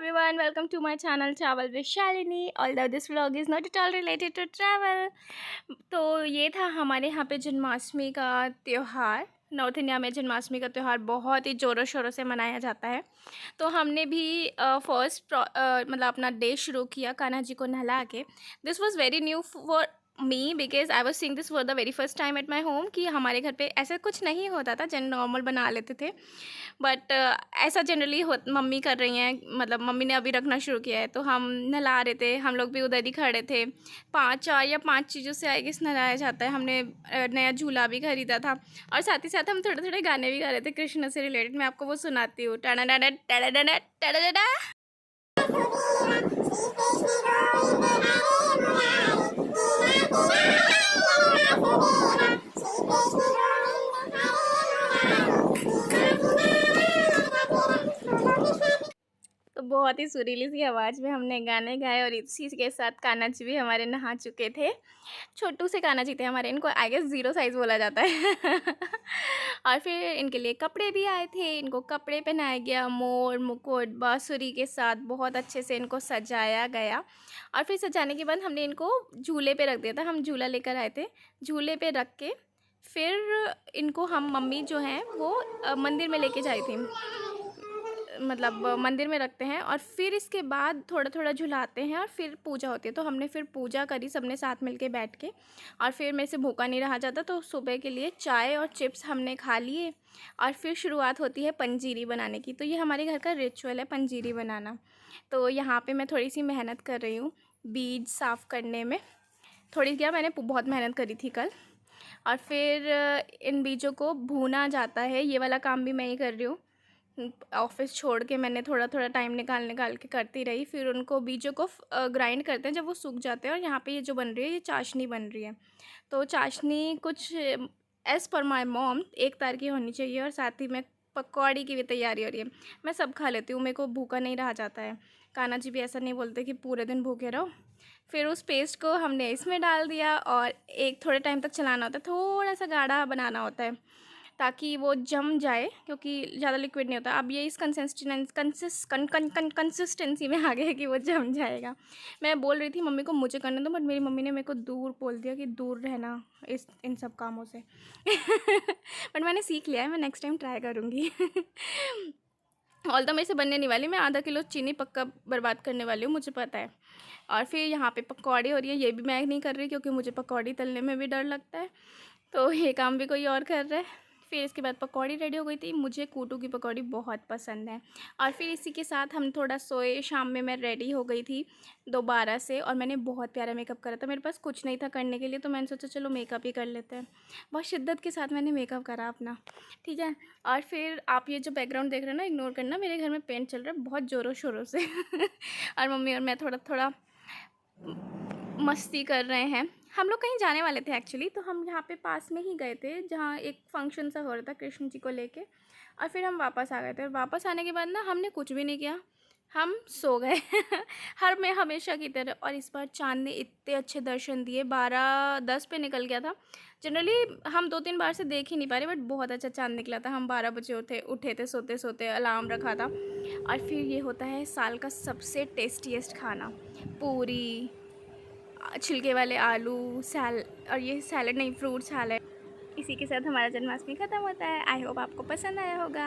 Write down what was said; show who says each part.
Speaker 1: everyone, welcome to my channel Travel with Shalini. Although this vlog is not at all related to travel. तो ये था हमारे यहाँ पे जन्माष्टमी का त्यौहार। नॉर्थ इंडिया में जन्माष्टमी का त्यौहार बहुत ही ज़ोरों शोरों से मनाया जाता है। तो हमने भी मतलब अपना डे शुरू किया कान्हा जी को नहला के। This was very new for me because I was seeing this for the very first time at my home कि हमारे घर पे ऐसा कुछ नहीं होता था, जन नॉर्मल बना लेते थे। बट ऐसा जनरली मम्मी कर रही हैं, मतलब मम्मी ने अभी रखना शुरू किया है। तो हम नहला रहे थे, हम लोग भी उधर ही खड़े थे। 4 या 5 चीज़ों से आई गेस नहलाया जाता है। हमने नया झूला भी खरीदा था और साथ ही साथ हम थोड़े थोड़े गाने भी गा रहे थे कृष्ण से रिलेटेड। मैं आपको वो सुनाती हूँ। टाडा डाडा टाडा डाडा टाडा डाडा। तो बहुत ही सुरीली सी आवाज़ में हमने गाने गाए और इसी के साथ कान्हा जी भी हमारे नहा चुके थे। छोटू से कान्हा जी थे हमारे, इनको आई गेस 0 साइज़ बोला जाता है। और फिर इनके लिए कपड़े भी आए थे, इनको कपड़े पहनाया गया, मोर मुकुट बाँसुरी के साथ बहुत अच्छे से इनको सजाया गया। और फिर सजाने के बाद हमने इनको झूले पे रख दिया था। हम झूला लेकर आए थे, झूले पे रख के फिर इनको हम मम्मी जो हैं वो मंदिर में लेके जाई थी, मतलब मंदिर में रखते हैं और फिर इसके बाद थोड़ा थोड़ा झुलाते हैं और फिर पूजा होती है। तो हमने फिर पूजा करी सबने साथ मिलके बैठ के। और फिर मेरे से भूखा नहीं रहा जाता तो सुबह के लिए चाय और चिप्स हमने खा लिए। और फिर शुरुआत होती है पंजीरी बनाने की। तो ये हमारे घर का रिचुअल है पंजीरी बनाना। तो यहाँ पर मैं थोड़ी सी मेहनत कर रही हूँ बीज साफ़ करने में। थोड़ी क्या, मैंने बहुत मेहनत करी थी कल। और फिर इन बीजों को भूना जाता है। ये वाला काम भी मैं ही कर रही हूँ। ऑफिस छोड़ के मैंने थोड़ा थोड़ा टाइम निकाल के करती रही। फिर उनको बीजों को ग्राइंड करते हैं जब वो सूख जाते हैं। और यहाँ पे ये जो बन रही है ये चाशनी बन रही है। तो चाशनी कुछ एज़ पर माई मॉम 1 तार की होनी चाहिए और साथ ही में पकौड़ी की भी तैयारी हो रही है। मैं सब खा लेती हूँ, मेरे को भूखा नहीं रहा जाता है। कान्हा जी भी ऐसा नहीं बोलते कि पूरे दिन भूखे रहो। फिर उस पेस्ट को हमने इसमें डाल दिया और एक थोड़े टाइम तक चलाना होता है, थोड़ा सा गाढ़ा बनाना होता है ताकि वो जम जाए, क्योंकि ज़्यादा लिक्विड नहीं होता। अब ये इस कंसिस्टेंसी में आ गया कि वो जम जाएगा। मैं बोल रही थी मम्मी को मुझे करने दो, बट मेरी मम्मी ने मेरे को दूर बोल दिया कि दूर रहना इन सब कामों से। बट मैंने सीख लिया है, मैं नेक्स्ट टाइम ट्राई करूँगी। ऑल तो मेरे से बनने नहीं वाली, मैं आधा किलो चीनी पक्का बर्बाद करने वाली हूँ, मुझे पता है। और फिर यहाँ पे पकौड़ी हो रही है, ये भी मैं नहीं कर रही क्योंकि मुझे पकौड़ी तलने में भी डर लगता है। तो ये काम भी कोई और कर रहा है। फिर इसके बाद पकौड़ी रेडी हो गई थी। मुझे कूटू की पकौड़ी बहुत पसंद है। और फिर इसी के साथ हम थोड़ा सोए। शाम में मैं रेडी हो गई थी दोबारा से और मैंने बहुत प्यारा मेकअप करा था। मेरे पास कुछ नहीं था करने के लिए तो मैंने सोचा चलो मेकअप ही कर लेते हैं। बहुत शिद्दत के साथ मैंने मेकअप करा अपना, ठीक है। और फिर आप ये जो बैकग्राउंड देख रहे हैं ना, इग्नोर करना, मेरे घर में पेंट चल रहा है बहुत ज़ोरों शोरों से। और मम्मी और मैं थोड़ा थोड़ा मस्ती कर रहे हैं। हम लोग कहीं जाने वाले थे एक्चुअली, तो हम यहाँ पे पास में ही गए थे जहाँ एक फंक्शन सा हो रहा था कृष्ण जी को लेके। और फिर हम वापस आ गए थे और वापस आने के बाद ना हमने कुछ भी नहीं किया, हम सो गए। हर में हमेशा की तरह। और इस बार चाँद ने इतने अच्छे दर्शन दिए, 12:10 पे निकल गया था। जनरली हम 2-3 बार से देख ही नहीं पा रहे, बट बहुत अच्छा चाँद निकला था। हम 12 बजे उठे थे सोते सोते, अलार्म रखा था। और फिर ये होता है साल का सबसे टेस्टीएस्ट खाना, पूरी, छिलके वाले आलू और ये सैलड नहीं, फ्रूट सैलड। इसी के साथ हमारा जन्माष्टमी ख़त्म होता है। आई होप आपको पसंद आया होगा।